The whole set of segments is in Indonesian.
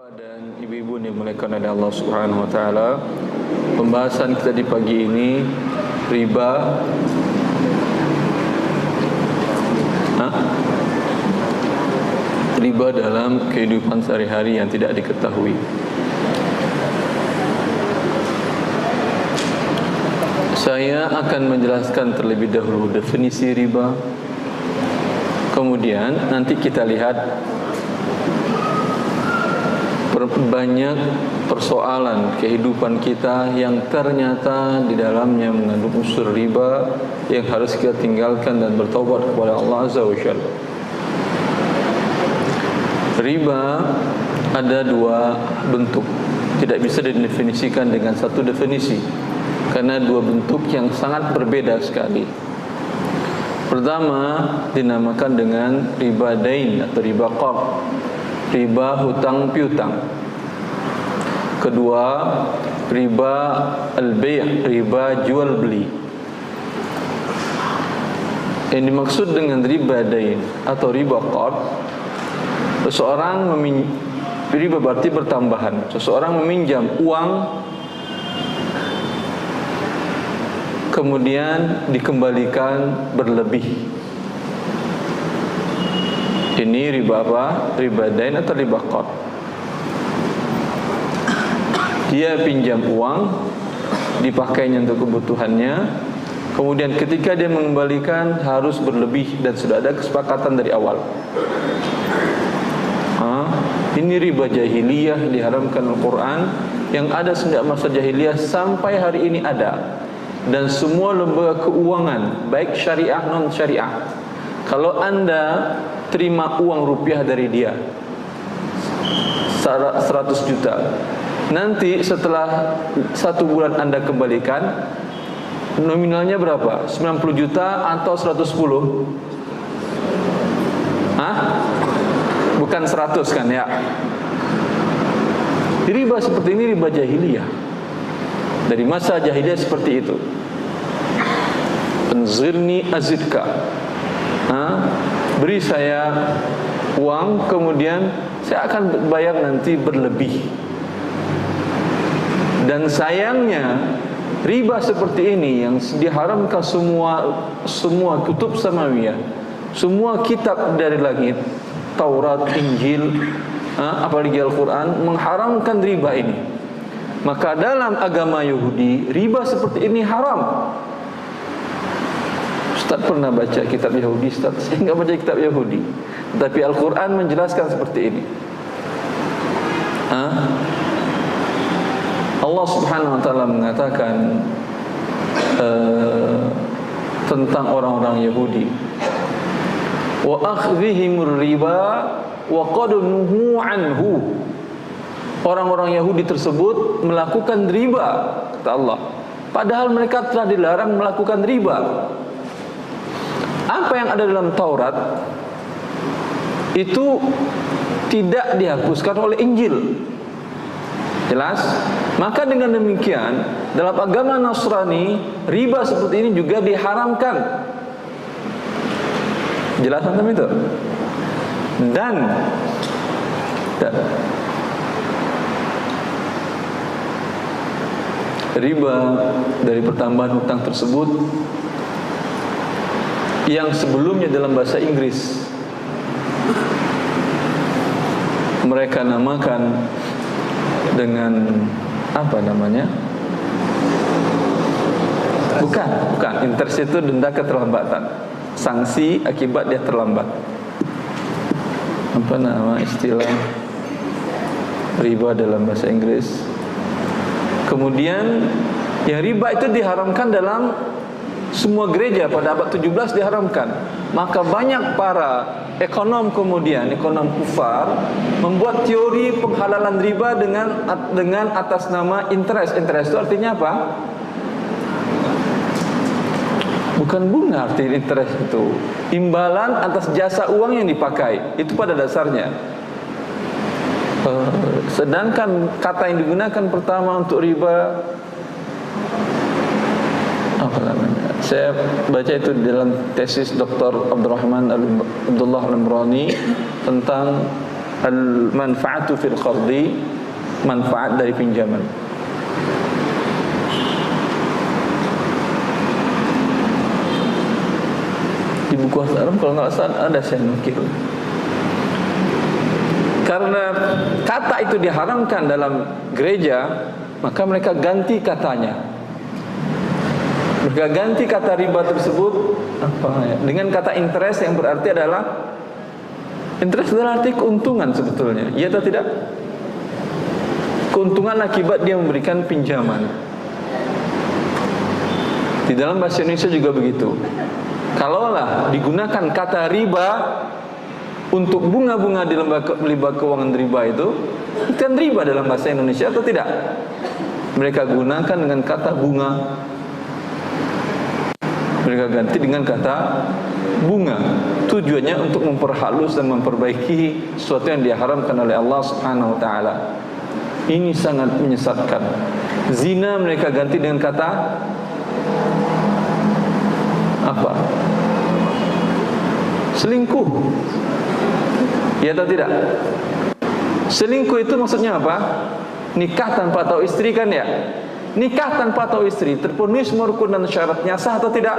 Bapak dan ibu-ibu yang dimuliakan oleh Allah Subhanahu wa taala, pembahasan kita di pagi ini riba. Riba dalam kehidupan sehari-hari yang tidak diketahui. Saya akan menjelaskan terlebih dahulu definisi riba. Kemudian nanti kita lihat banyak persoalan kehidupan kita yang ternyata di dalamnya mengandung unsur riba yang harus kita tinggalkan dan bertobat kepada Allah Azza wa Jalla. Riba ada dua bentuk, tidak bisa didefinisikan dengan satu definisi karena dua bentuk yang sangat berbeda sekali. Pertama dinamakan dengan riba dain atau riba qard, riba hutang piutang. Kedua, riba al-bay', riba jual beli. Yang dimaksud dengan riba dain atau riba qard, riba berarti bertambahan. Seseorang meminjam uang kemudian dikembalikan berlebih. Ini riba apa? Riba dain atau riba qard. Dia pinjam uang, dipakainya untuk kebutuhannya, kemudian ketika dia mengembalikan harus berlebih dan sudah ada kesepakatan dari awal. Ini riba jahiliyah, diharamkan Al-Quran, yang ada sejak masa jahiliyah sampai hari ini ada. Dan semua lembaga keuangan, baik syariah non syariah, kalau anda terima uang rupiah dari dia 100 juta, nanti setelah 1 bulan anda kembalikan, nominalnya berapa? 90 juta atau 110? Bukan 100 kan ya? Riba seperti ini riba jahiliyah. Dari masa jahiliyah seperti itu. Anzirni azidka. Beri saya uang, kemudian saya akan bayar nanti berlebih. Dan sayangnya riba seperti ini yang diharamkan semua kutub samawiyah, semua kitab dari langit, Taurat, Injil, apalagi Al-Quran mengharamkan riba ini. Maka dalam agama Yahudi riba seperti ini haram. Ustaz pernah baca kitab Yahudi, Ustaz? Saya enggak baca kitab Yahudi, tapi Al-Quran menjelaskan seperti ini. Allah Subhanahu wa taala mengatakan tentang orang-orang Yahudi, wa akhdhihimur riba wa qad nuhu anhu. Orang-orang Yahudi tersebut melakukan riba, kata Allah, padahal mereka telah dilarang melakukan riba. Apa yang ada dalam Taurat itu tidak dihapuskan oleh Injil. Jelas? Maka dengan demikian dalam agama Nasrani riba seperti ini juga diharamkan. Jelas tentang itu? Dan riba dari pertambahan hutang tersebut yang sebelumnya dalam bahasa Inggris mereka namakan dengan apa namanya? Bukan, interest itu denda keterlambatan, sanksi akibat dia terlambat. Apa nama istilah riba dalam bahasa Inggris? Kemudian yang riba itu diharamkan dalam semua gereja pada abad 17 diharamkan. Maka banyak para ekonom kemudian, ekonom kufar, membuat teori penghalalan riba dengan atas nama interest. Interest itu artinya apa? Bukan bunga arti interest itu. Imbalan atas jasa uang yang dipakai. Itu pada dasarnya. Sedangkan kata yang digunakan pertama untuk riba, apa namanya? Saya baca itu dalam tesis Dr. Abdullah Al-Imrani tentang al-manfaatu fil qardi, manfaat dari pinjaman. Di buku Al-Haram kalau nggak salah ada, saya nukil. Karena kata itu diharamkan dalam gereja, maka mereka ganti katanya. Mereka ganti kata riba tersebut dengan kata interest, yang berarti adalah interest adalah arti keuntungan sebetulnya. Iya atau tidak? Keuntungan akibat dia memberikan pinjaman. Di dalam bahasa Indonesia juga begitu. Kalaulah digunakan kata riba untuk bunga-bunga di lembaga keuangan riba itu kan riba dalam bahasa Indonesia atau tidak? Mereka gunakan dengan kata bunga. Mereka ganti dengan kata bunga. Tujuannya untuk memperhalus dan memperbaiki sesuatu yang diharamkan oleh Allah Subhanahu wa taala. Ini sangat menyesatkan. Zina mereka ganti dengan kata apa? Selingkuh. Ya atau tidak? Selingkuh itu maksudnya apa? Nikah tanpa tahu istri kan ya? Nikah tanpa tahu istri, terpenuhi semua rukun dan syaratnya, sah atau tidak?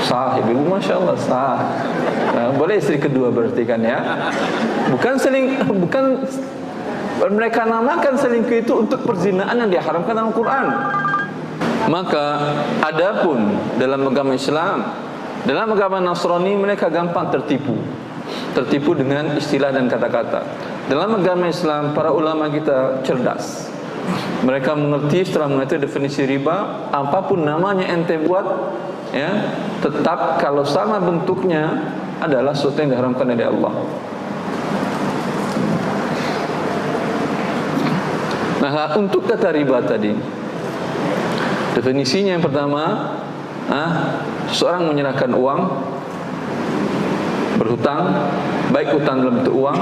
Sah, ibu, masya Allah sah. Nah, boleh istri kedua berarti kan ya? Bukan mereka namakan selingkuh itu untuk perzinaan yang diharamkan dalam Quran. Maka adapun dalam agama Islam, dalam agama Nasrani mereka gampang tertipu. Tertipu dengan istilah dan kata-kata. Dalam agama Islam para ulama kita cerdas. Mereka mengerti, setelah mengerti definisi riba, apapun namanya ente buat, ya, tetap kalau sama bentuknya adalah sesuatu yang diharamkan oleh Allah. Nah, untuk kata riba tadi, definisinya yang pertama, seseorang menyerahkan uang, berhutang, baik hutang dalam bentuk uang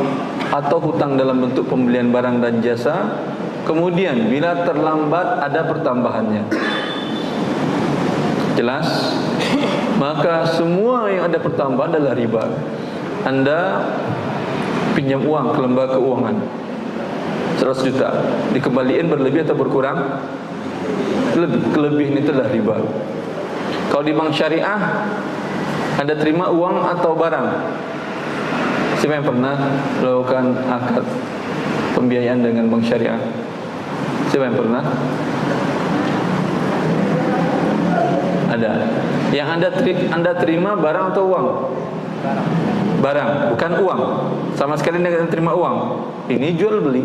atau hutang dalam bentuk pembelian barang dan jasa. Kemudian bila terlambat ada pertambahannya. Jelas? Maka semua yang ada pertambahan adalah riba. Anda pinjam uang ke lembaga keuangan 100 juta, dikembaliin berlebih atau berkurang? Kelebihan itu adalah riba. Kalau di bank syariah Anda terima uang atau barang? Siapa yang pernah melakukan akad pembiayaan dengan bank syariah? Siapa yang pernah? Ada. Yang Anda terima barang atau uang? Barang, bukan uang. Sama sekali Anda tidak terima uang. Ini jual beli.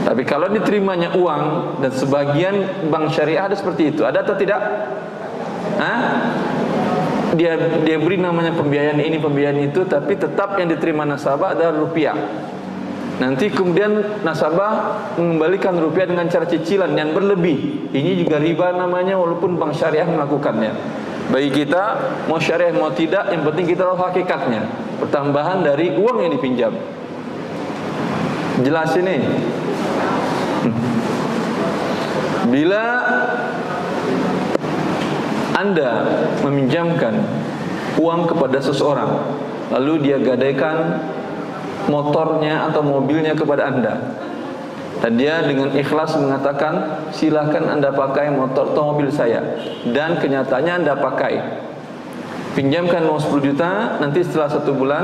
Tapi kalau diterimanya uang, dan sebagian bank syariah ada seperti itu, ada atau tidak? Dia beri namanya pembiayaan ini, pembiayaan itu, tapi tetap yang diterima nasabah adalah rupiah. Nanti kemudian nasabah mengembalikan rupiah dengan cara cicilan yang berlebih. Ini juga riba namanya, walaupun bank syariah melakukannya. Bagi kita, mau syariah mau tidak, yang penting kita tahu hakikatnya. Pertambahan dari uang yang dipinjam. Jelas ini. Bila Anda meminjamkan uang kepada seseorang, lalu dia gadaikan motornya atau mobilnya kepada Anda, dan dia dengan ikhlas mengatakan silakan Anda pakai motor atau mobil saya, dan kenyataannya Anda pakai, pinjamkan uang 10 juta, nanti setelah 1 bulan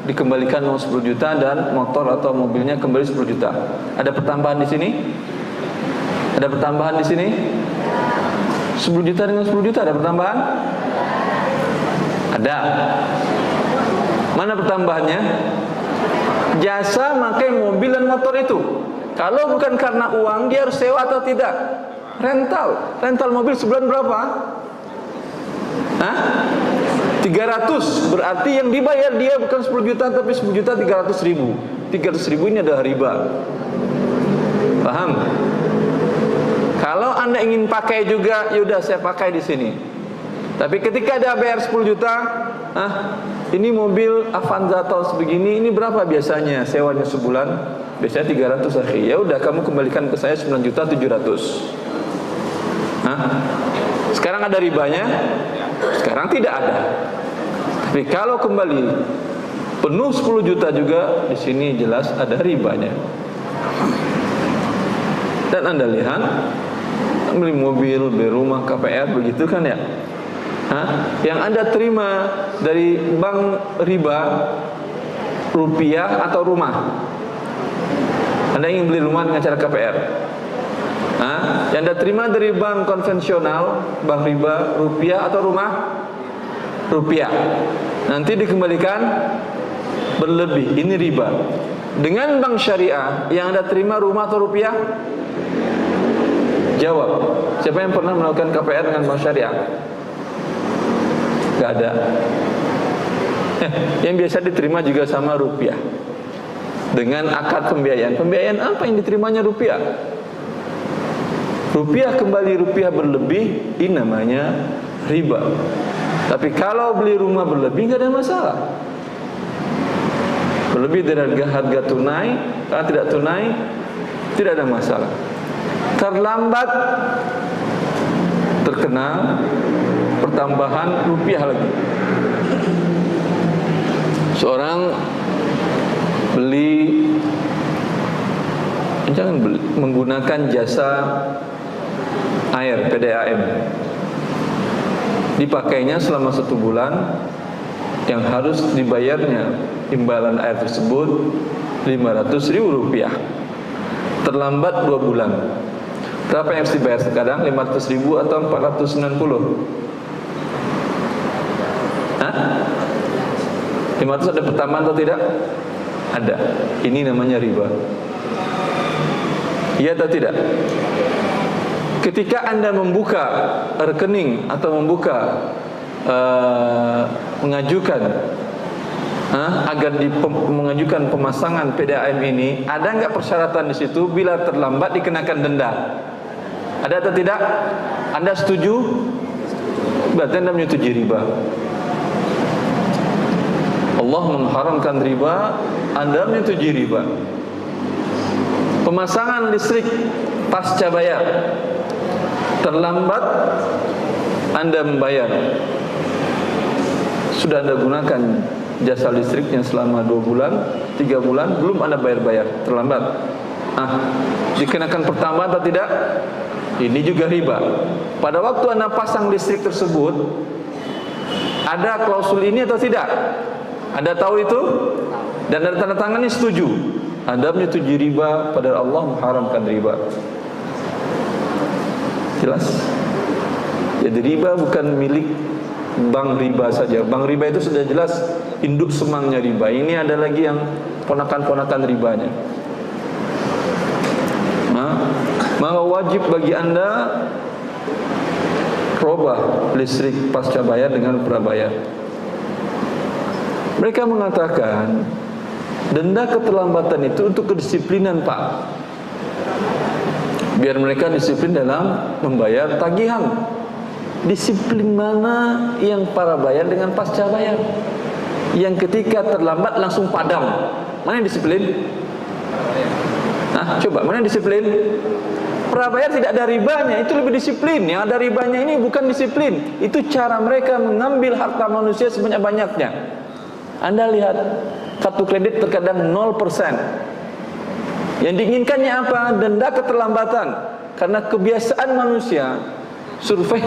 dikembalikan uang 10 juta dan motor atau mobilnya kembali 10 juta. Ada pertambahan di sini? Ada pertambahan di sini? 10 juta dengan 10 juta ada pertambahan? Ada. Mana pertambahannya? Jasa pakai mobil dan motor itu. Kalau bukan karena uang, dia harus sewa atau tidak? Rental mobil sebulan berapa? 300. Berarti yang dibayar dia bukan 10 juta tapi 10 juta 300 ribu. 300 ribu ini adalah riba. Paham? Kalau Anda ingin pakai juga, yaudah saya pakai di sini. Tapi ketika dia bayar 10 juta, ini mobil Avanza tahun sebegini, ini berapa biasanya sewanya sebulan? Biasanya 300 akhi. Ya udah kamu kembalikan ke saya 9 juta 700. Sekarang ada ribanya? Sekarang tidak ada. Tapi kalau kembali penuh 10 juta juga, di sini jelas ada ribanya. Dan Anda lihat, beli mobil, beli rumah, KPR, begitu kan ya? Yang Anda terima dari bank riba, rupiah atau rumah? Anda ingin beli rumah dengan cara KPR. Yang Anda terima dari bank konvensional, bank riba, rupiah atau rumah? Rupiah. Nanti dikembalikan berlebih, ini riba. Dengan bank syariah, yang Anda terima rumah atau rupiah? Jawab. Siapa yang pernah melakukan KPR dengan bank syariah? Gak ada. Yang biasa diterima juga sama rupiah, dengan akad pembiayaan. Pembiayaan apa yang diterimanya rupiah? Rupiah kembali rupiah berlebih, ini namanya riba. Tapi kalau beli rumah berlebih nggak ada masalah. Berlebih dari harga tunai, kalau tidak tunai tidak ada masalah. Terlambat terkena pertambahan rupiah lagi. Seorang menggunakan jasa air PDAM, dipakainya selama 1 bulan, yang harus dibayarnya imbalan air tersebut 500.000 rupiah. Terlambat 2 bulan, berapa yang harus dibayar sekarang? 500.000 atau 490? 500 ada pertambahan atau tidak? Ada. Ini namanya riba. Iya atau tidak? Ketika Anda membuka rekening atau mengajukan agar mengajukan pemasangan PDAM ini, ada nggak persyaratan di situ? Bila terlambat dikenakan denda. Ada atau tidak? Anda setuju? Berarti Anda menyetujui riba. Allah mengharamkan riba, Anda menyetujui riba. Pemasangan listrik pasca bayar, terlambat Anda membayar. Sudah Anda gunakan jasa listriknya selama 2 bulan, 3 bulan, belum Anda bayar-bayar, terlambat. Dikenakan pertambahan atau tidak? Ini juga riba. Pada waktu Anda pasang listrik tersebut, ada klausul ini atau tidak? Anda tahu itu? Dan ada tanda tangannya setuju. Anda menyetujui riba, padahal Allah mengharamkan riba. Jelas? Jadi riba bukan milik bank riba saja. Bank riba itu sudah jelas induk semangnya riba. Ini ada lagi yang ponakan-ponakan ribanya. Maka wajib bagi Anda robah listrik pasca bayar dengan prabayar. Mereka mengatakan denda keterlambatan itu untuk kedisiplinan, Pak. Biar mereka disiplin dalam membayar tagihan. Disiplin mana yang para bayar dengan pasca bayar? Yang ketika terlambat langsung padam. Mana yang disiplin? Coba, mana yang disiplin? Prabayar tidak ada ribanya, itu lebih disiplin. Yang ada ribanya ini bukan disiplin. Itu cara mereka mengambil harta manusia sebanyak-banyaknya. Anda lihat, kartu kredit terkadang 0%. Yang diinginkannya apa? Denda keterlambatan. Karena kebiasaan manusia, survei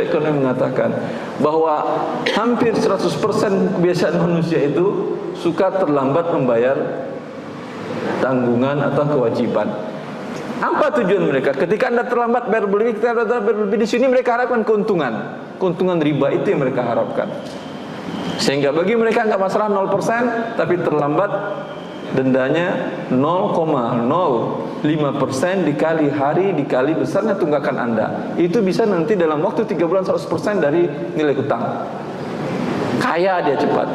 ekonomi mengatakan bahwa hampir 100% kebiasaan manusia itu suka terlambat membayar tanggungan atau kewajiban. Apa tujuan mereka? Ketika Anda terlambat bayar berlebih, di sini mereka harapkan keuntungan riba, itu yang mereka harapkan. Sehingga bagi mereka enggak masalah 0%, tapi terlambat dendanya 0,05% dikali hari dikali besarnya tunggakan Anda. Itu bisa nanti dalam waktu 3 bulan 100% dari nilai hutang. Kaya dia cepat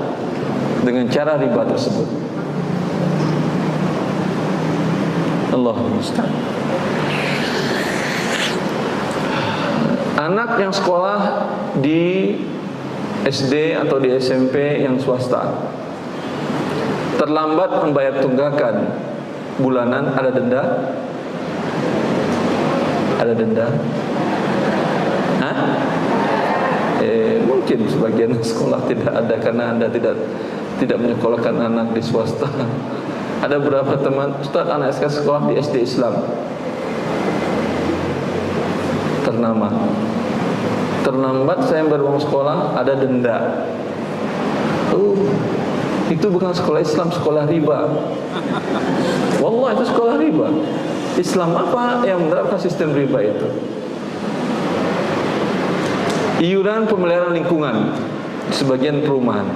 dengan cara riba tersebut. Allahu musta'an. Anak yang sekolah di SD atau di SMP yang swasta terlambat membayar tunggakan bulanan, ada denda? Ada denda? Mungkin sebagian sekolah tidak ada karena Anda tidak tidak menyekolahkan anak di swasta. Ada beberapa teman, Ustaz, anak saya sekolah di SD Islam ternama. Terlambat saya berbangun sekolah, ada denda. Itu bukan sekolah Islam, sekolah riba. Wallah, itu sekolah riba. Islam apa yang menerapkan sistem riba itu? Iuran pemeliharaan lingkungan di sebagian perumahan.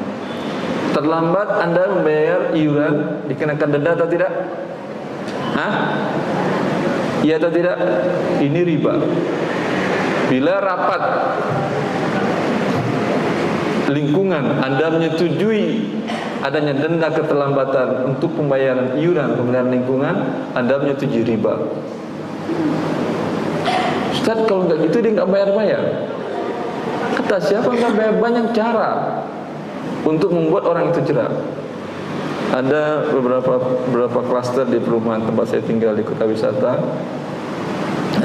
Terlambat Anda membayar iuran, dikenakan denda atau tidak? Hah? Iya atau tidak? Ini riba. Bila rapat lingkungan Anda menyetujui adanya denda keterlambatan untuk pembayaran iuran pemeliharaan lingkungan, Anda menyetujui riba. Ustaz, kalau nggak gitu dia nggak bayar-bayar. Kata siapa nggak bayar? Banyak cara untuk membuat orang itu jerah. Ada beberapa klaster di perumahan tempat saya tinggal di kota wisata.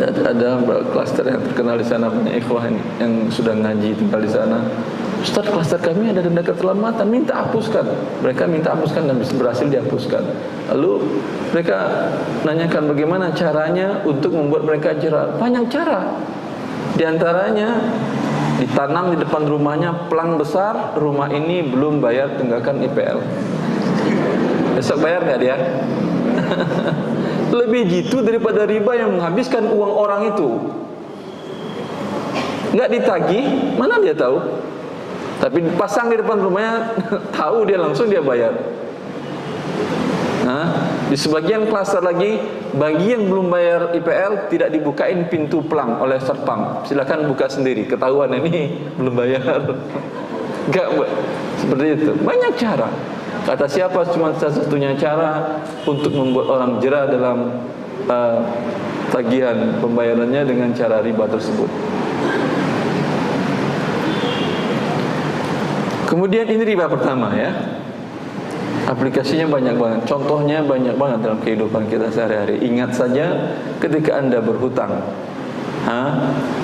Ada klaster yang terkenal di sana, punya ikhwah yang sudah ngaji tinggal di sana. Ustaz, klaster kami ada denda keterlambatan, minta hapuskan. Mereka minta hapuskan dan berhasil dihapuskan. Lalu mereka nanyakan bagaimana caranya untuk membuat mereka jerah. Banyak cara. Di antaranya ditanam di depan rumahnya pelang besar, rumah ini belum bayar tunggakan IPL. Besok bayar nggak dia? Lebih jitu daripada riba yang menghabiskan uang orang itu. Nggak ditagih, mana dia tahu? Tapi pasang di depan rumahnya, tahu dia langsung dia bayar. Nah, di sebagian klaster lagi, bagi yang belum bayar IPL tidak dibukain pintu pelang oleh satpam. Silakan buka sendiri, ketahuan ini belum bayar. Enggak, seperti itu. Banyak cara. Kata siapa, cuma satu-satunya cara untuk membuat orang jerah dalam tagihan pembayarannya dengan cara riba tersebut. Kemudian ini riba pertama ya. Aplikasinya banyak banget, contohnya banyak banget dalam kehidupan kita sehari-hari. Ingat saja ketika Anda berhutang,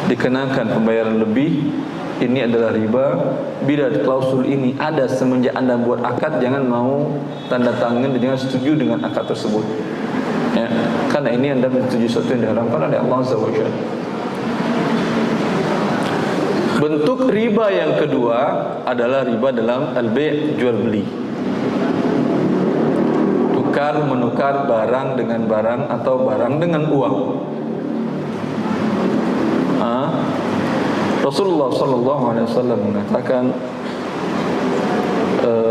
dikenakan pembayaran lebih, ini adalah riba. Bila klausul ini ada semenjak Anda buat akad, jangan mau tanda tangan dan jangan setuju dengan akad tersebut ya. Karena ini Anda menyetujui sesuatu yang diharamkan oleh Allah Subhanahu wa Ta'ala. Bentuk riba yang kedua adalah riba dalam al-bai', jual beli. Tukar menukar barang dengan barang atau barang dengan uang. Rasulullah sallallahu alaihi wasallam mengatakan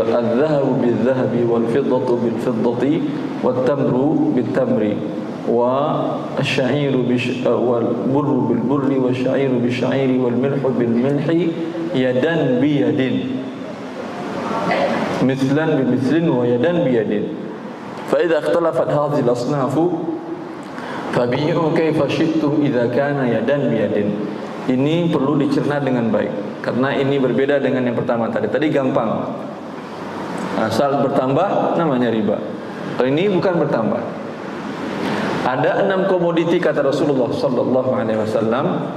al-dhahabu bil-dhahabi wal-fiddatu bil-fiddati wat-tamru bil-tamri wa asy-sya'iru wal-burru bil-burri wasy-sya'iru bil-sya'iri wal-milhu bil-milhi yadan biyadin mithlan bimithlin wa yadan biyadin fa idza ikhtalafat hadhihi al-asnafu fabi'u kayfa syi'tum idza kana yadan biyadin. Ini perlu dicerna dengan baik karena ini berbeda dengan yang pertama tadi. Tadi gampang, asal bertambah namanya riba. Kalau ini bukan bertambah. Ada 6 komoditi kata Rasulullah sallallahu alaihi wasallam,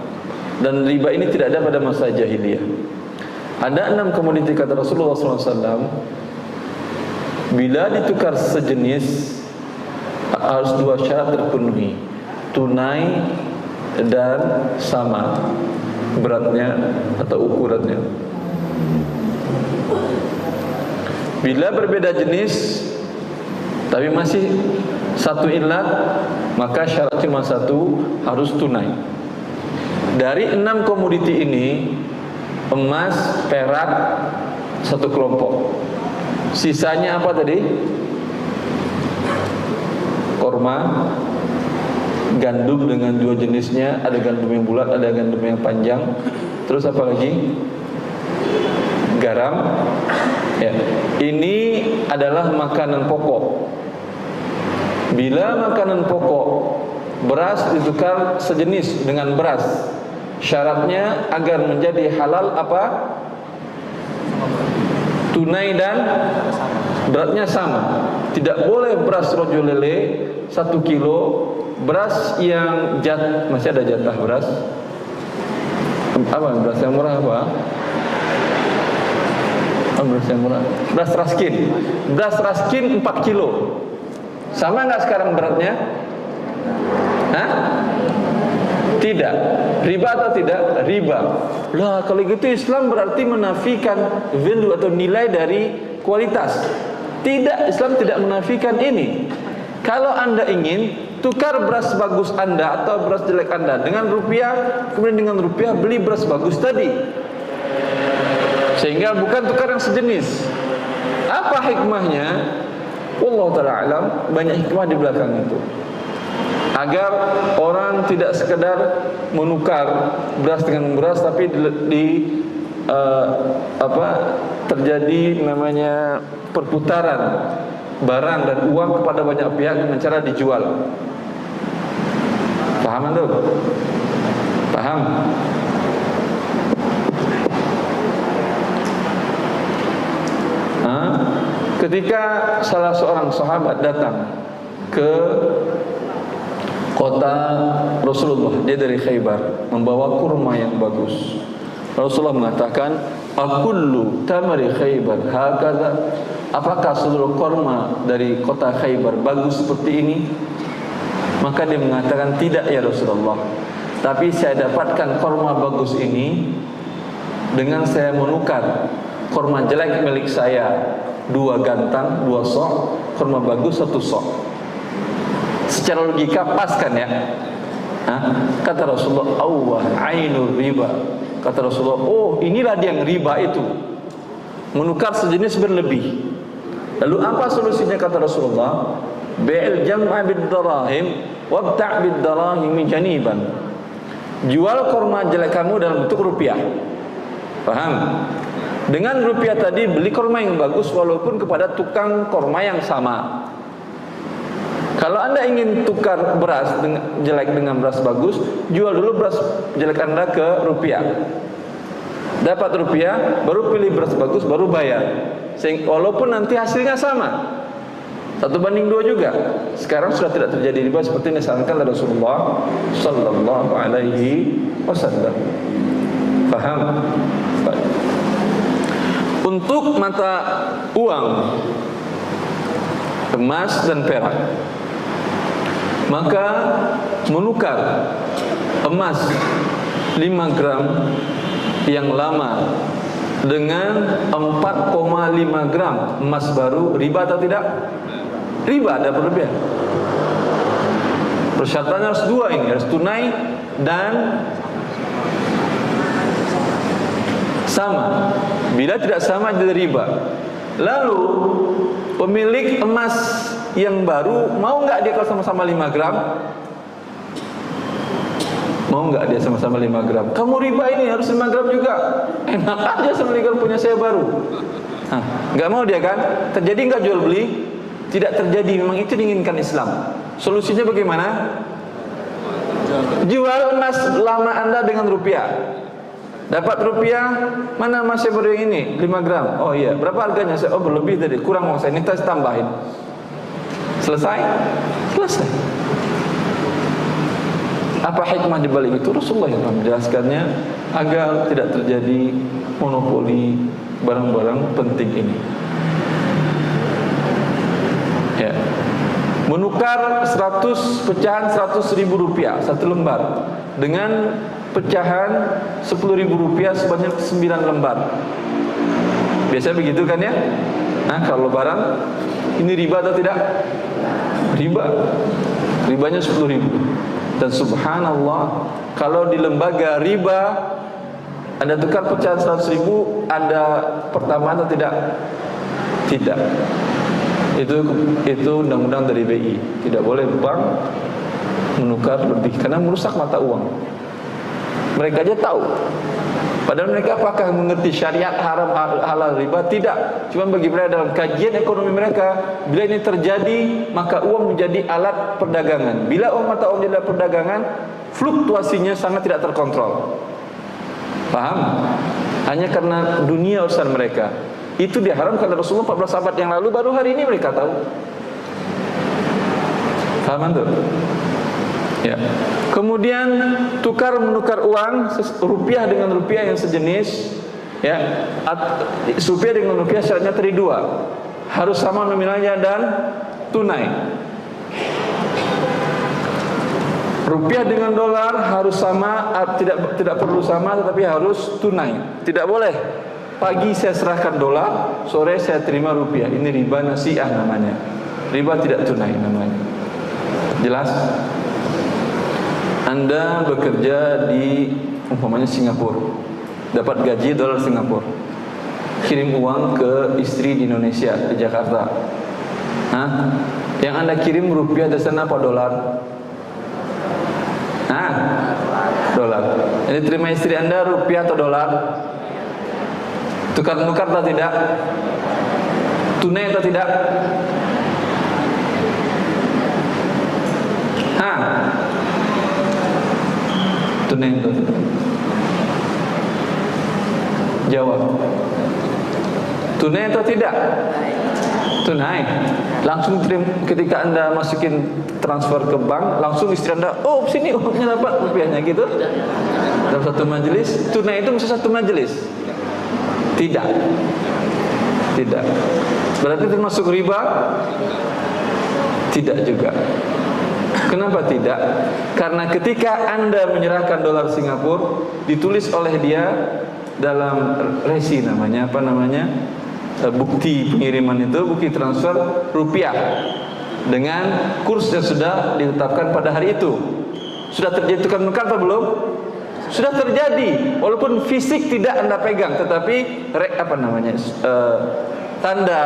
dan riba ini tidak ada pada masa jahiliyah. Ada 6 komoditi kata Rasulullah sallallahu alaihi wasallam, bila ditukar sejenis harus 2 syarat terpenuhi, tunai dan sama beratnya atau ukurannya. Bila berbeda jenis tapi masih satu ilat, maka syarat cuma satu, harus tunai. Dari 6 komoditi ini, emas, perak satu kelompok. Sisanya apa tadi? Korma, gandum dengan 2 jenisnya, ada gandum yang bulat, ada gandum yang panjang. Terus apa lagi? Garam. Ya. Ini adalah makanan pokok. Bila makanan pokok, beras ditukar sejenis dengan beras, syaratnya agar menjadi halal apa? Tunai dan beratnya sama. Tidak boleh beras rojo lele 1 kilo, beras yang masih ada jatah beras. Apa beras yang murah apa? beras yang murah. Beras raskin. Beras raskin 4 kilo. Sama nggak sekarang beratnya? Hah? Tidak. Riba atau tidak? Riba. Lah, kalau gitu Islam berarti menafikan value atau nilai dari kualitas. Tidak, Islam tidak menafikan ini. Kalau Anda ingin tukar beras bagus Anda atau beras jelek Anda dengan rupiah, kemudian dengan rupiah beli beras bagus tadi, sehingga bukan tukar yang sejenis. Apa hikmahnya? Wallahu ta'ala alam. Banyak hikmah di belakang itu, agar orang tidak sekedar menukar beras dengan beras, tapi terjadi namanya perputaran barang dan uang kepada banyak pihak dengan cara dijual. Paham tuh? Paham? Ketika salah seorang sahabat datang ke kota Rasulullah, dia dari Khaybar, membawa kurma yang bagus. Rasulullah mengatakan, "Akullu tamari Khaybar hakadha?" Apakah seluruh kurma dari kota Khaybar bagus seperti ini? Maka dia mengatakan, "Tidak ya Rasulullah. Tapi saya dapatkan kurma bagus ini dengan saya menukar kurma jelek milik saya 2 gantang, 2 sok, kurma bagus 1 sok." Secara logika pas kan ya? Kata Rasulullah, "Awwah ainur riba." Kata Rasulullah, oh inilah dia yang riba itu, menukar sejenis berlebih. Lalu apa solusinya? Kata Rasulullah, "Bi'il jam'a bid-darahim wabta' bid-darahim janiban." Jual kurma jelek kamu dalam bentuk rupiah. Paham? Dengan rupiah tadi beli kurma yang bagus walaupun kepada tukang kurma yang sama. Kalau Anda ingin tukar beras jelek dengan beras bagus, jual dulu beras jelek Anda ke rupiah. Dapat rupiah, baru pilih beras bagus, baru bayar. Walaupun nanti hasilnya sama, 1:2 juga. Sekarang sudah tidak terjadi riba seperti yang disarankan oleh Rasulullah sallallahu alaihi wasallam. Paham? Baik. Untuk mata uang emas dan perak, maka menukar emas 5 gram yang lama dengan 4,5 gram emas baru, riba atau tidak? Riba, ada berlebihan. Persyaratannya harus 2 ini, harus tunai dan sama. Bila tidak sama jadi riba. Lalu pemilik emas yang baru mau nggak dia kalau sama-sama 5 gram? Mau nggak dia sama-sama 5 gram? Kamu riba ini harus 5 gram juga. Enak aja sama 5 gram punya saya baru. Nggak mau dia kan? Terjadi nggak jual beli? Tidak terjadi. Memang itu diinginkan Islam. Solusinya bagaimana? Jual emas lama Anda dengan rupiah. Dapat rupiah, mana emas saya baru yang ini? 5 gram. Oh iya, berapa harganya? Oh berlebih tadi, kurang uang saya, ini saya tambahin. Selesai? Selesai. Apa hikmah di balik itu? Rasulullah yang menjelaskannya agar tidak terjadi monopoli barang-barang penting ini. Ya. Menukar 100 pecahan 100.000 rupiah 1 lembar dengan pecahan 10.000 rupiah sebanyak 9 lembar. Biasa begitu kan ya? Nah, kalau barang ini riba atau tidak? Riba. Ribanya 10.000. Dan subhanallah, kalau di lembaga riba Anda tukar pecahan 100.000, ada pertama atau tidak? Tidak. Itu undang-undang dari BI. Tidak boleh bank menukar lebih karena merusak mata uang. Mereka aja tahu. Padahal mereka apakah mengerti syariat haram halal riba? Tidak. Cuma bagi mereka dalam kajian ekonomi mereka, bila ini terjadi maka uang menjadi alat perdagangan. Bila mata uang jadi alat perdagangan, fluktuasinya sangat tidak terkontrol. Paham? Hanya karena dunia urusan mereka. Itu diharamkan oleh Rasulullah 14 abad yang lalu, baru hari ini mereka tahu. Paham tuh? Ya. Kemudian menukar uang rupiah dengan rupiah yang sejenis, Ya, rupiah dengan rupiah syaratnya tadi dua, harus sama nominalnya dan tunai. Rupiah dengan dolar harus sama, tidak perlu sama, tetapi harus tunai. Tidak boleh pagi saya serahkan dolar, sore saya terima rupiah. Ini riba nasiah namanya. Riba tidak tunai namanya. Jelas? Anda bekerja di umpamanya Singapura, dapat gaji dolar Singapura, kirim uang ke istri di Indonesia, di Jakarta. Hah? Yang Anda kirim rupiah di sana apa dolar? Hah? Dolar. Jadi terima istri Anda rupiah atau dolar? Tukar-menukar atau tidak? Tunai atau tidak? Hah? Tunai atau tidak? Jawab. Tunai atau tidak? Tunai. Langsung ketika Anda masukin transfer ke bank, langsung istri Anda, oh sini uangnya dapat rupiahnya gitu. Dalam satu majelis, tunai itu mesti satu majelis. Tidak. Tidak. Berarti termasuk riba? Tidak juga. Kenapa tidak? Karena ketika Anda menyerahkan dolar Singapura, ditulis oleh dia dalam resi namanya, apa namanya? Bukti pengiriman itu, bukti transfer rupiah dengan kurs yang sudah ditetapkan pada hari itu. Sudah terjadi tukar-menukar atau belum? Sudah terjadi, walaupun fisik tidak Anda pegang, tetapi tanda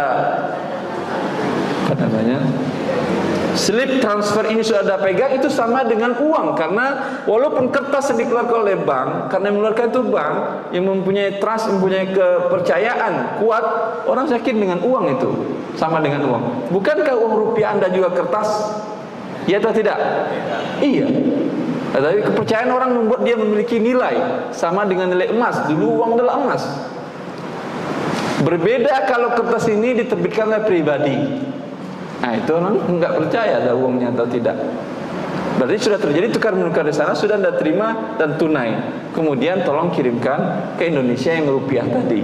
slip transfer ini sudah Anda pegang, itu sama dengan uang. Karena walaupun kertas yang dikeluarkan oleh bank, karena yang mengeluarkan itu bank yang mempunyai trust, mempunyai kepercayaan kuat, orang yakin dengan uang itu, sama dengan uang. Bukankah uang rupiah Anda juga kertas? Ya atau tidak? Iya. Tapi kepercayaan orang membuat dia memiliki nilai sama dengan nilai emas. Dulu uang adalah emas. Berbeda kalau kertas ini diterbitkan oleh pribadi. Nah itu orang enggak percaya ada uangnya atau tidak. Berarti sudah terjadi tukar-menukar di sana, sudah Anda terima dan tunai. Kemudian tolong kirimkan ke Indonesia yang rupiah tadi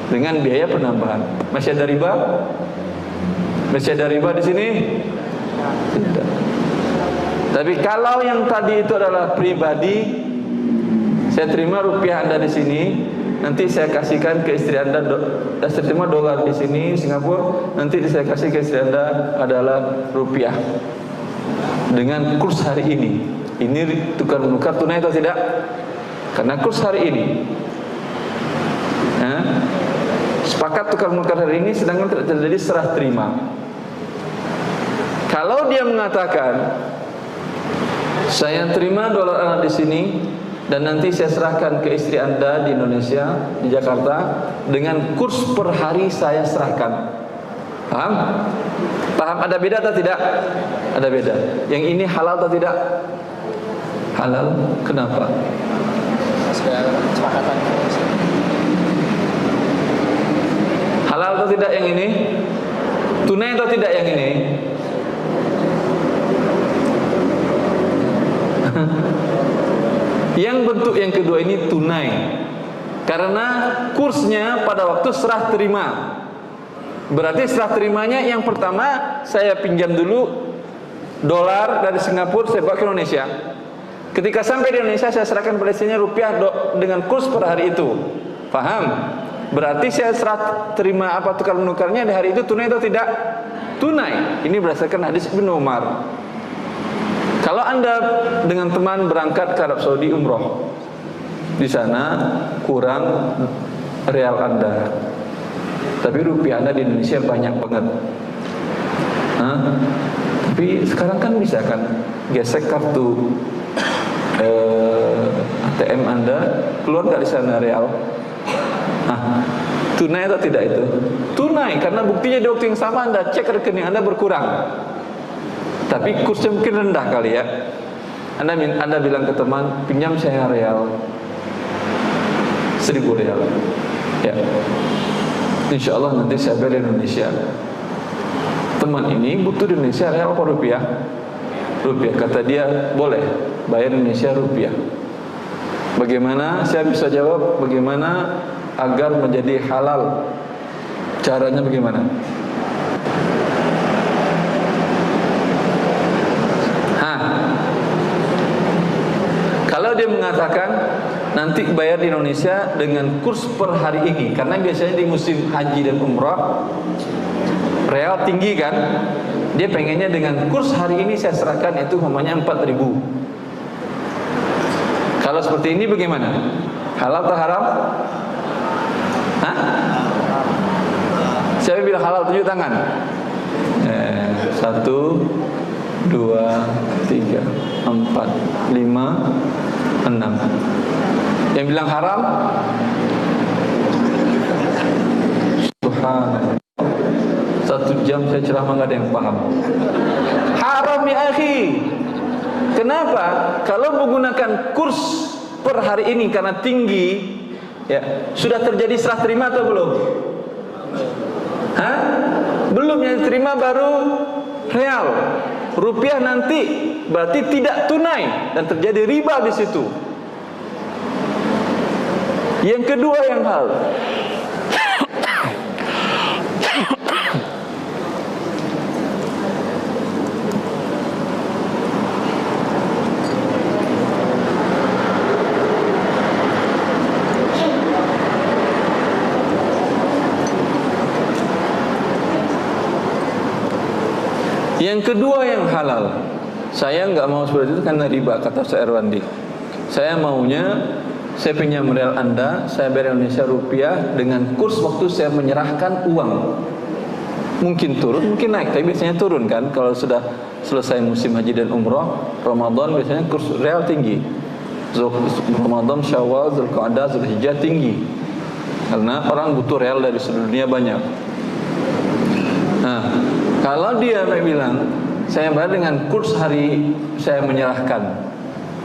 dengan biaya penambahan. Masih ada riba? Masih ada riba di sini? Tidak. Tapi kalau yang tadi itu adalah pribadi, saya terima rupiah Anda di sini, nanti saya kasihkan ke istri Anda, saya terima dolar di sini Singapura, nanti saya kasih ke istri Anda adalah rupiah dengan kurs hari ini. Ini tukar-menukar tunai atau tidak? Karena kurs hari ini. Sepakat tukar-menukar hari ini, sedangkan tidak terjadi serah terima. Kalau dia mengatakan, saya terima dolar Anda di sini dan nanti saya serahkan ke istri Anda di Indonesia, di Jakarta, dengan kurs per hari saya serahkan. Paham? Paham ada beda atau tidak? Ada beda. Yang ini halal atau tidak? Halal. Kenapa? Halal atau tidak yang ini? Tunai atau tidak yang ini? Yang bentuk yang kedua ini tunai, karena kursnya pada waktu serah terima. Berarti serah terimanya yang pertama, saya pinjam dulu dolar dari Singapura, saya bawa ke Indonesia. Ketika sampai di Indonesia, saya serahkan pada istrinya rupiah dengan kurs per hari itu. Paham? Berarti saya serah terima apa tukar menukarnya di hari itu tunai atau tidak? Tunai. Ini berdasarkan hadis Ibnu Umar. Kalau Anda dengan teman berangkat ke Arab Saudi umroh, di sana kurang real Anda, tapi rupiah Anda di Indonesia banyak banget. Tapi sekarang kan bisa kan gesek kartu ATM Anda, keluar nggak di sana real? Tunai atau tidak itu? Tunai, karena buktinya di waktu yang sama Anda cek rekening Anda berkurang. Tapi kursnya mungkin rendah kali ya. Anda bilang ke teman, pinjam saya real 1.000 real. Ya. Insya Allah nanti saya bayar di Indonesia. Teman ini butuh di Indonesia real apa rupiah? Rupiah. Kata dia, boleh bayar Indonesia rupiah. Bagaimana? Saya bisa jawab, bagaimana agar menjadi halal. Caranya bagaimana? Kalau dia mengatakan nanti bayar di Indonesia dengan kurs per hari ini, karena biasanya di musim haji dan umrah real tinggi kan, dia pengennya dengan kurs hari ini saya serahkan itu umpamanya 4.000. Kalau seperti ini bagaimana? Halal atau haram? Hah? Siapa bilang halal? Tunjuk tangan. 1, 2, 3, 4, 5, 6. Yang bilang haram? Subhanallah. 1 jam saya ceramah nggak ada yang paham. Haram ya akhi. Kenapa? Kalau menggunakan kurs per hari ini karena tinggi, ya sudah terjadi serah terima atau belum? Hah? Belum, yang diterima baru real. Rupiah nanti berarti tidak tunai dan terjadi riba di situ. Yang kedua yang hal, yang halal. Saya nggak mau seperti itu karena riba, kata Ustaz Erwandi. Saya maunya saya pinjam real Anda, saya bayar Indonesia rupiah dengan kurs waktu saya menyerahkan uang. Mungkin turun, mungkin naik, tapi biasanya turun kan. Kalau sudah selesai musim haji dan umrah, Ramadan biasanya kurs real tinggi. Ramadan, Syawal, Zulqa'dah, Zulhijjah tinggi. Karena orang butuh real dari seluruh dunia banyak. Nah, kalau dia bilang saya bayar dengan kurs hari saya menyerahkan,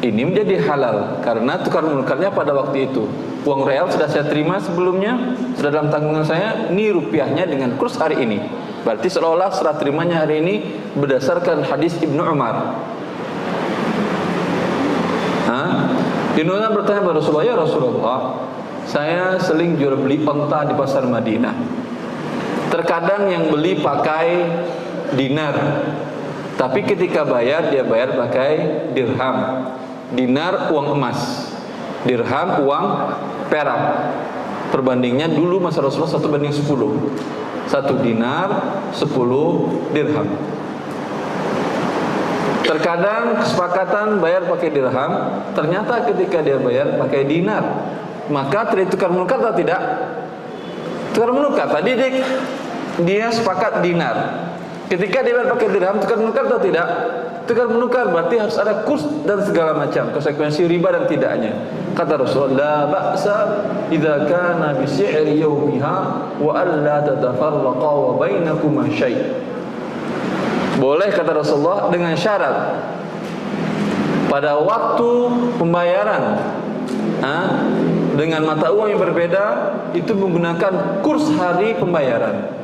ini menjadi halal karena tukar menukarnya pada waktu itu. Uang real sudah saya terima sebelumnya, sudah dalam tanggungan saya, ini rupiahnya dengan kurs hari ini. Berarti seolah-olah serah terimanya hari ini berdasarkan hadis Ibnu Umar. Ibnu Umar bertanya kepada Rasulullah, ya Rasulullah, saya seling jual beli onta di pasar Madinah. Terkadang yang beli pakai dinar, tapi ketika bayar dia bayar pakai dirham. Dinar uang emas, dirham uang perak. Perbandingnya dulu masa Rasulullah 1:10. 1 dinar 10 dirham. Terkadang kesepakatan bayar pakai dirham, ternyata ketika dia bayar pakai dinar, maka terjadi tukar menukar atau tidak? Tukar menukar. Tadi dia sepakat dinar. Ketika dia bayar pakai dirham, tukar menukar atau tidak? Tukar menukar, berarti harus ada kurs dan segala macam konsekuensi riba dan tidaknya. Kata Rasulullah, la ba'sa idza kana bi si'ri yawmiha wa alla tatafarraqa wa bainakuma syai'. Boleh, kata Rasulullah, dengan syarat pada waktu pembayaran dengan mata uang yang berbeda itu menggunakan kurs hari pembayaran,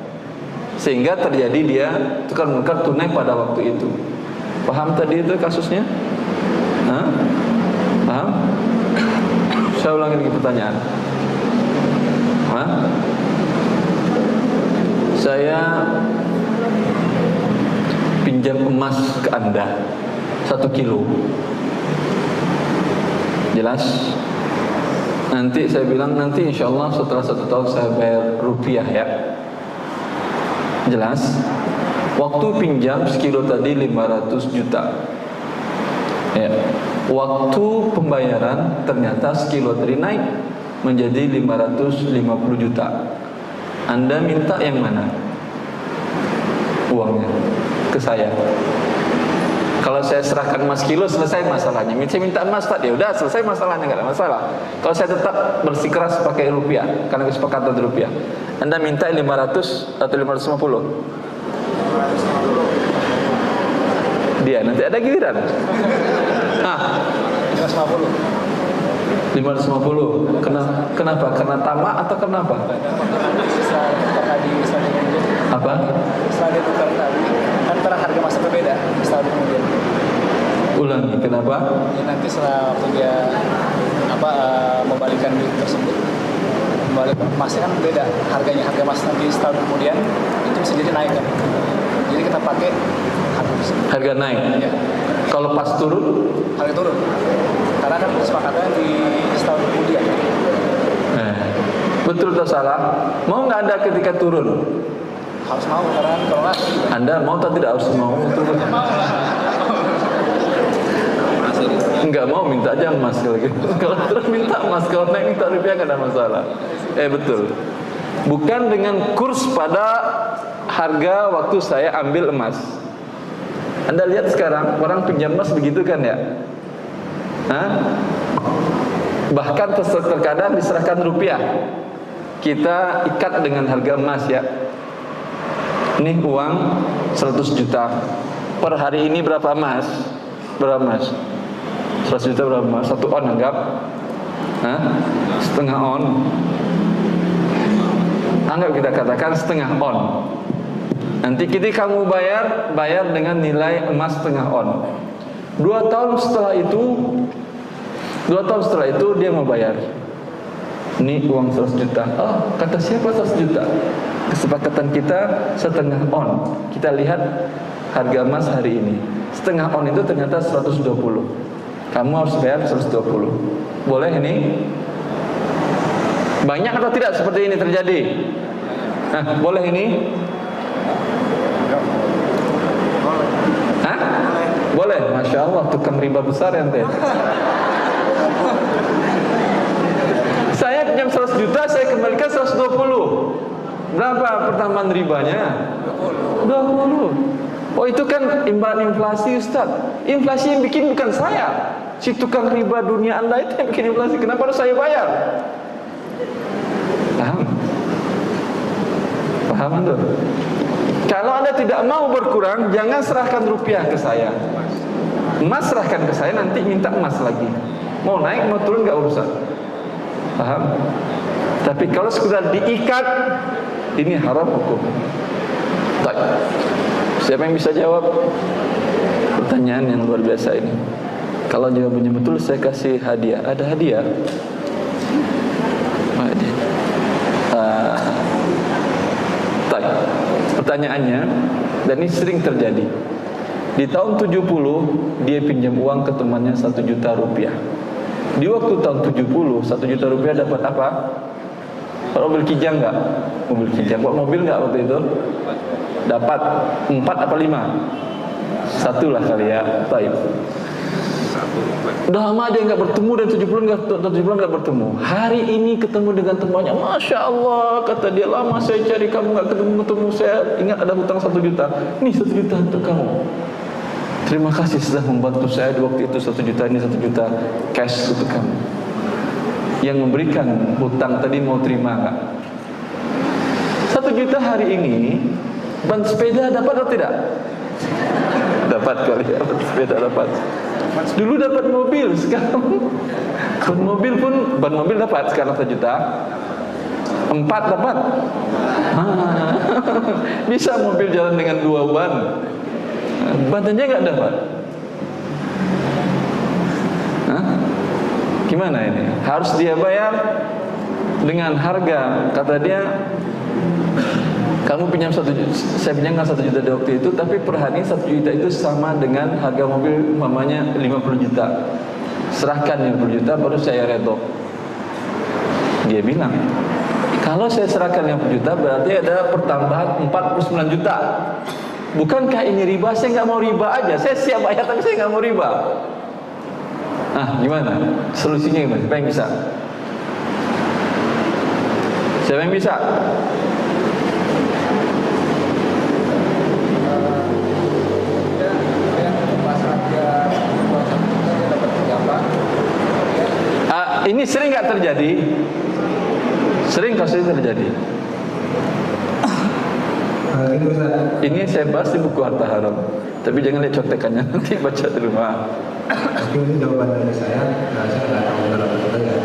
sehingga terjadi dia tukar menukar tunai pada waktu itu. Paham tadi itu kasusnya? Paham? Saya ulangi lagi pertanyaan. Saya pinjam emas ke Anda 1 kilo. Jelas? Nanti saya bilang nanti insya Allah setelah 1 tahun saya bayar rupiah ya. Jelas? Waktu pinjam sekilo tadi 500 juta ya. Waktu pembayaran ternyata sekilo tadi naik menjadi 550 juta. Anda minta yang mana uangnya? Ke saya. Kalau saya serahkan emas kilo, selesai masalahnya. Saya minta emas tak, ya udah selesai masalahnya, nggak ada masalah. Kalau saya tetap bersikeras pakai rupiah karena kesepakatan rupiah, Anda minta 500 atau 550? Dia nanti ada giliran. 550. Kenapa? Karena tamak atau kenapa? Apa? Setelah dia tukar tadi, kan antara harga masa berbeda. Setelah kemudian ulangi, kenapa? Ya, nanti setelah waktu dia membalikkan duit tersebut, balik emasnya kan beda harganya, harga emas nanti setahun kemudian itu bisa jadi naik kan. Jadi kita pakai harga tersebut. Harga naik. Ya, Kalau pas turun, harga turun. Karena kan kesepakatannya di setahun kemudian. betul atau salah? Mau nggak Anda ketika turun? Harus mau karena kalau nggak Anda mau atau tidak harus mau? Betul. Enggak mau minta aja emas kalau gitu. Kalau turun minta emas, kalau naik minta rupiah nggak ada masalah. Betul. Bukan dengan kurs pada harga waktu saya ambil emas. Anda lihat sekarang orang pinjam emas begitu kan ya? Hah? Bahkan terkadang diserahkan rupiah. Kita ikat dengan harga emas ya. Ini uang 100 juta. Per hari ini berapa emas? Berapa emas? 100 juta berapa emas? 1 on anggap. Hah? Setengah on. Anggap kita katakan setengah on. Nanti ketika kamu bayar dengan nilai emas setengah on. 2 tahun setelah itu dia mau bayar. Ini uang 100 juta. Oh, kata siapa 100 juta? Kesepakatan kita setengah on. Kita lihat harga emas hari ini. Setengah on itu ternyata 120. Kamu harus bayar 120. Boleh ini? Banyak atau tidak seperti ini terjadi? Nah, boleh ini? Hah? Boleh, Masya Allah, tukang riba besar ya ente. Saya pinjam 100 juta, saya kembalikan 120. Berapa pertambahan ribanya? 20. Oh, itu kan imbalan inflasi, Ustaz. Inflasi yang bikin bukan saya. Si tukang riba dunia Anda itu yang bikin inflasi. Kenapa harus saya bayar? Paham? Paham Anda? Kalau Anda tidak mau berkurang, jangan serahkan rupiah ke saya. Emas serahkan ke saya, nanti minta emas lagi. Mau naik, mau turun nggak urusan. Paham? Tapi kalau sekedar diikat, ini haram hukum. Tak. Siapa yang bisa jawab pertanyaan yang luar biasa ini? Kalau jawabannya betul, saya kasih hadiah. Ada hadiah? Tak. Pertanyaannya, dan ini sering terjadi. Di tahun 70 dia pinjam uang ke temannya 1 juta rupiah. Di waktu tahun 70 1 juta rupiah dapat apa? Mobil kijang nggak? Mobil kijang. Buat mobil nggak waktu itu? Dapat 4 apa 5? 1 lah kali ya. Taib. Udah lama dia nggak bertemu dan 7 bulan nggak bertemu. Hari ini ketemu dengan temannya, Masya Allah, kata dia, lama saya cari kamu nggak ketemu. Saya ingat ada hutang 1 juta. Nih 1 juta untuk kamu. Terima kasih sudah membantu saya di waktu itu. 1 juta ini 1 juta cash untuk kamu. Yang memberikan hutang tadi mau terima nggak? 1 juta hari ini ban sepeda dapat atau tidak? Dapat kali ya, ban sepeda dapat. Dulu dapat mobil, sekarang ban mobil dapat sekarang 1 juta. 4 dapat. Bisa mobil jalan dengan 2 ban. Bantunya nggak dapat. Gimana ini? Harus dia bayar dengan harga. Kata dia, kamu pinjam 1 juta, saya pinjamkan 1 juta di waktu itu, tapi per hari 1 juta itu sama dengan harga mobil mamanya 50 juta. Serahkan 50 juta baru saya redo. Dia bilang, kalau saya serahkan 50 juta berarti ada pertambahan 49 juta. Bukankah ini riba? Saya nggak mau riba aja. Saya siap bayar tapi saya nggak mau riba. Gimana? Solusinya gimana? Siapa yang bisa? Siapa yang bisa? Ini sering nggak terjadi? Sering kasus ini terjadi. Ini saya bahas di buku Harta Haram. Tapi jangan lihat contekannya, nanti baca di rumah. Ini jawaban dari saya nggak tahu dalam betul ya.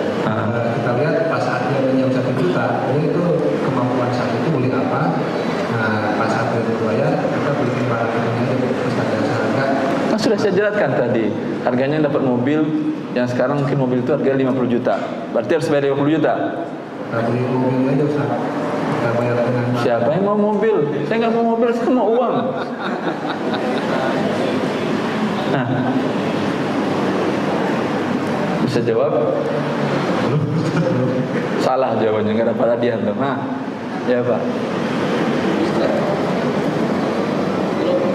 Kita lihat pas saat dia pinjam 1 juta, itu kemampuan saat itu beli apa? Pas saat dia berbayar, kita beli barang itu terus ada harga. Kan sudah saya jelaskan tadi, harganya dapat mobil yang sekarang mungkin mobil itu harganya 50 juta. Berarti harus bayar 50 juta. beli mobilnya aja Ustaz. Kita bayar dengan Siapa yang mau mobil? Saya nggak mau mobil, saya mau uang. Nah, bisa jawab? Salah jawabannya, nggak dapat hadiah tuh. Nah, ya Pak.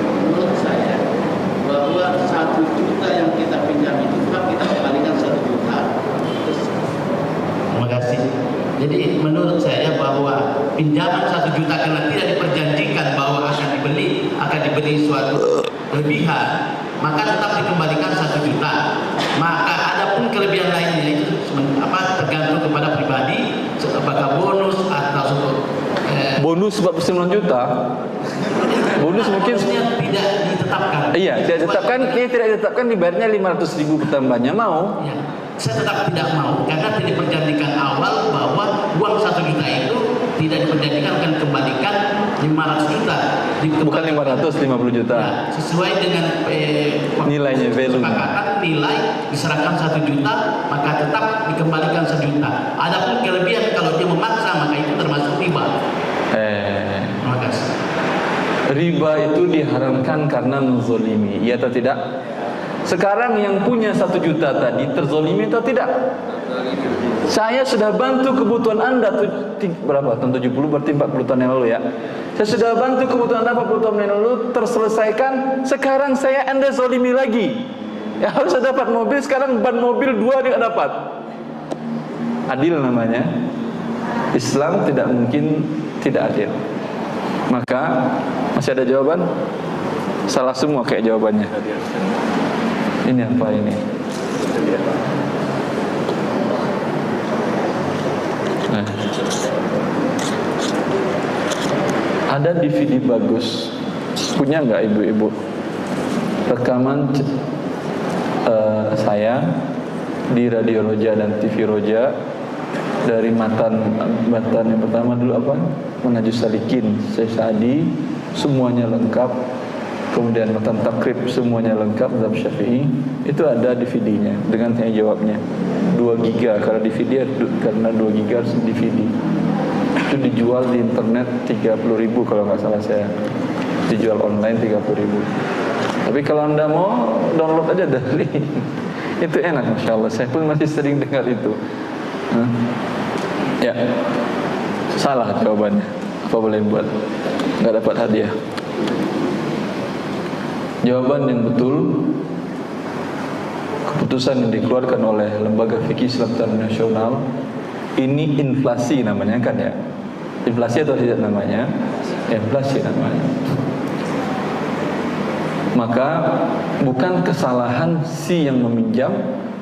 Menurut saya bahwa 1 juta yang kita pinjam itu kan kita kembalikan 1 juta. Terima kasih. Jadi menurut saya bahwa pinjaman 1 juta karena tidak diperjanjikan bahwa akan dibeli suatu kelebihan, maka tetap dikembalikan 1 juta. Maka adapun kelebihan lainnya itu tergantung kepada pribadi, apakah bonus atau Bonus 49 juta. Bonus mungkin tidak ditetapkan. Iya, tidak ditetapkan. Ini tidak ditetapkan, dibayarnya 500.000 pertambahannya mau. Ya, saya tetap tidak mau karena tidak diperjanjikan awal bahwa uang 1 juta itu tidak diperjanjikan akan kembalikan 500 juta. Bukan 550 juta. Ya, sesuai dengan Nilainya, value. kesepakatan nilai diserahkan 1 juta, maka tetap dikembalikan 1 juta. Adapun kelebihan kalau dia memaksa maka itu termasuk riba. Terima kasih. Riba itu diharamkan karena menzolimi, iya atau tidak? Sekarang yang punya 1 juta tadi terzolimi atau tidak? Saya sudah bantu kebutuhan Anda berapa? Tahun 70 berarti 40 tahun yang lalu ya. Saya sudah bantu kebutuhan Anda 40 tahun yang lalu terselesaikan. Sekarang Anda zolimi lagi. Ya harus saya dapat mobil, sekarang ban mobil 2 dia dapat. Adil namanya. Islam tidak mungkin tidak adil. Maka masih ada jawaban? Salah semua kayak jawabannya. Ini apa ini? Nah. Ada DVD bagus. Punya nggak ibu-ibu? Rekaman saya di Radio Roja dan TV Roja dari matan yang pertama dulu apa? Manhajus Salikin, Syekh Sa'di, semuanya lengkap. Kemudian matan takrib semuanya lengkap, mazhab Syafi'i. Itu ada DVD-nya dengan tanya jawabnya. 2 giga kalau DVD karena 2 giga harus DVD. Itu dijual di internet 30.000 kalau nggak salah saya. Dijual online 30.000. Tapi kalau Anda mau download aja dari itu enak, Masya Allah. Saya pun masih sering dengar itu. Ya, salah jawabannya. Apa boleh buat? Nggak dapat hadiah. Jawaban yang betul, keputusan yang dikeluarkan oleh Lembaga Fikih Islam Internasional, ini inflasi namanya kan ya? Inflasi atau tidak namanya? Inflasi namanya. Maka bukan kesalahan si yang meminjam,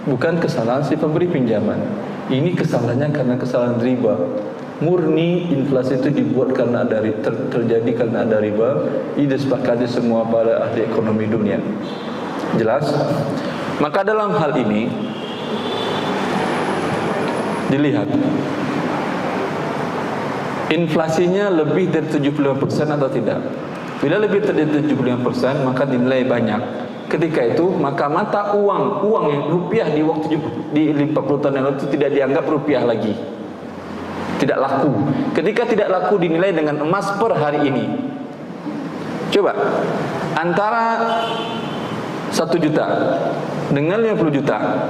bukan kesalahan si pemberi pinjaman. Ini kesalahannya karena kesalahan riba. Murni inflasi itu dibuat karena terjadi karena ada riba. Ini disepakati semua para ahli ekonomi dunia. Jelas? Maka dalam hal ini dilihat inflasinya lebih dari 75% atau tidak. Bila lebih dari 75% maka dinilai banyak. Ketika itu maka mata uang yang rupiah di waktu di 40 tahun yang lalu itu tidak dianggap rupiah lagi. Tidak laku. Ketika tidak laku dinilai dengan emas per hari ini. Coba antara 1 juta dengan 50 juta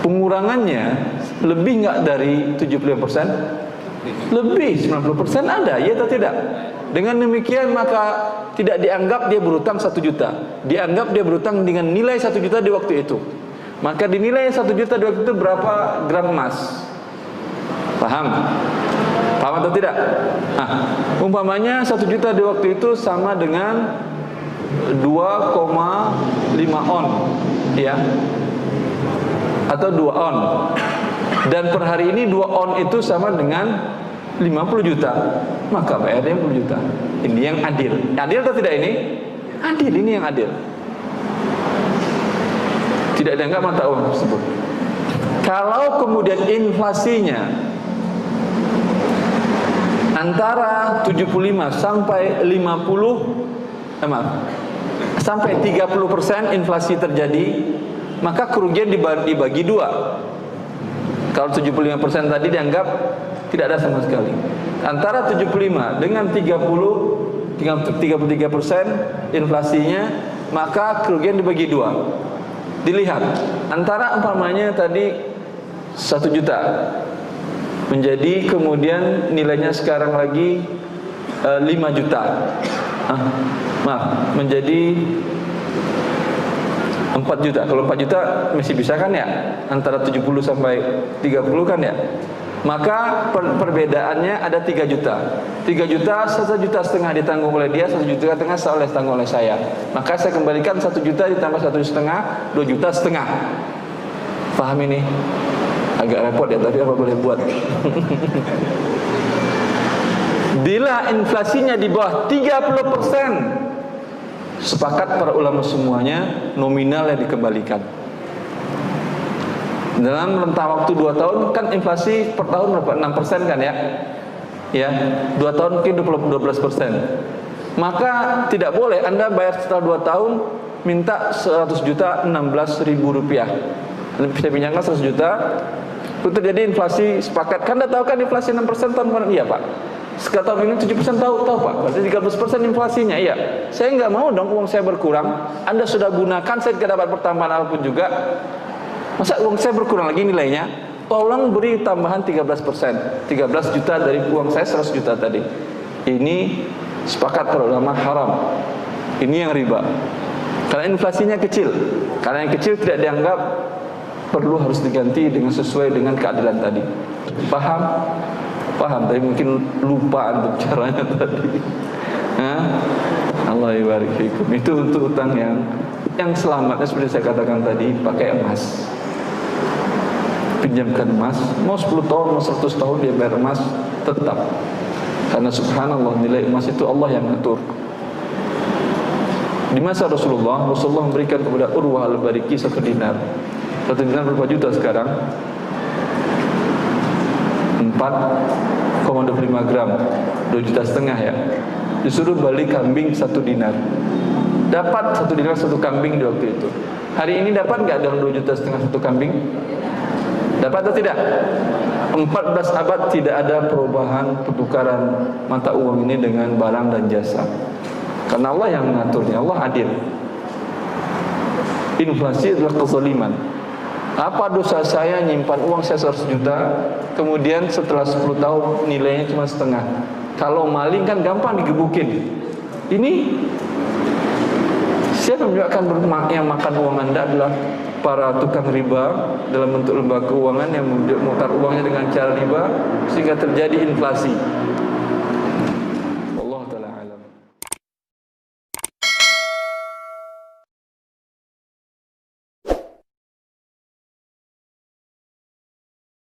pengurangannya lebih nggak dari 75%? Lebih 90% ada, ya atau tidak? Dengan demikian maka tidak dianggap dia berutang 1 juta. Dianggap dia berutang dengan nilai 1 juta di waktu itu. Maka dinilai 1 juta di waktu itu berapa gram emas? Paham? Paham atau tidak? Nah, umpamanya 1 juta di waktu itu sama dengan 2,5 on, ya, atau 2 on. Dan per hari ini 2 on itu sama dengan 50 juta. Maka bayarnya 50 juta. Ini yang adil. Adil atau tidak ini? Adil, ini yang adil. Tidak dianggap mata uang tersebut. Kalau kemudian inflasinya antara 75 sampai 30% inflasi terjadi, maka kerugian dibagi 2. Kalau 75% tadi dianggap tidak ada sama sekali. Antara 75 dengan 33% inflasinya, maka kerugian dibagi dua. Dilihat antara umpamanya tadi 1 juta menjadi kemudian nilainya sekarang lagi 5 juta. Menjadi 4 juta. Kalau 4 juta masih bisa kan ya? Antara 70 sampai 30 kan ya? Maka perbedaannya ada 3 juta. 3 juta, 1,5 juta ditanggung oleh dia, 1,5 juta ditanggung oleh saya. Maka saya kembalikan 1 juta ditambah 1,5, 2,5 juta. Paham ini? Agak repot ya, tapi apa boleh buat. Bila inflasinya di bawah 30%, sepakat para ulama semuanya nominal yang dikembalikan. Dalam rentang waktu 2 tahun kan inflasi per tahun berapa? 6% kan ya? Ya, 2 tahun mungkin 12%. Maka tidak boleh Anda bayar setelah 2 tahun minta 100 juta 16.000 rupiah. Anda bisa pinjamkan 100 juta untuk jadi inflasi sepakat. Kan Anda tahu kan inflasi 6% tahun kemarin? Iya Pak. Sekarang tahun ini 7% tahu Pak. Berarti 30% inflasinya. Iya. Saya nggak mau dong uang saya berkurang. Anda sudah gunakan, saya tidak dapat pertambahan apapun juga. Masa uang saya berkurang lagi nilainya? Tolong beri tambahan 13%. 13 juta dari uang saya 100 juta tadi. Ini sepakat para ulama haram. Ini yang riba. Karena inflasinya kecil. Karena yang kecil tidak dianggap perlu harus diganti dengan sesuai dengan keadilan tadi. Paham? Paham, tapi mungkin lupa untuk caranya tadi. Allah yabarik fikum. Itu untuk utang yang selamatnya seperti saya katakan tadi, pakai emas. Pinjamkan emas, mau 10 tahun, mau 100 tahun dia bayar emas tetap. Karena subhanallah nilai emas itu Allah yang ngatur. Di masa Rasulullah memberikan kepada Urwah al-Bariki 1 dinar. 1 dinar berapa juta sekarang? 4,25 gram, 2,5 juta ya. Disuruh balik kambing 1 dinar. Dapat 1 dinar 1 kambing di waktu itu. Hari ini dapat nggak dalam 2,5 juta 1 kambing? Dapat atau tidak? 14 abad tidak ada perubahan pertukaran mata uang ini dengan barang dan jasa. Karena Allah yang mengaturnya, Allah adil. Inflasi adalah kezaliman. Apa dosa saya nyimpan uang saya 100 juta, kemudian setelah 10 tahun nilainya cuma setengah. Kalau maling kan gampang digebukin. Ini siapa yang makan uang Anda adalah para tukang riba dalam bentuk lembaga keuangan yang memutar uangnya dengan cara riba sehingga terjadi inflasi.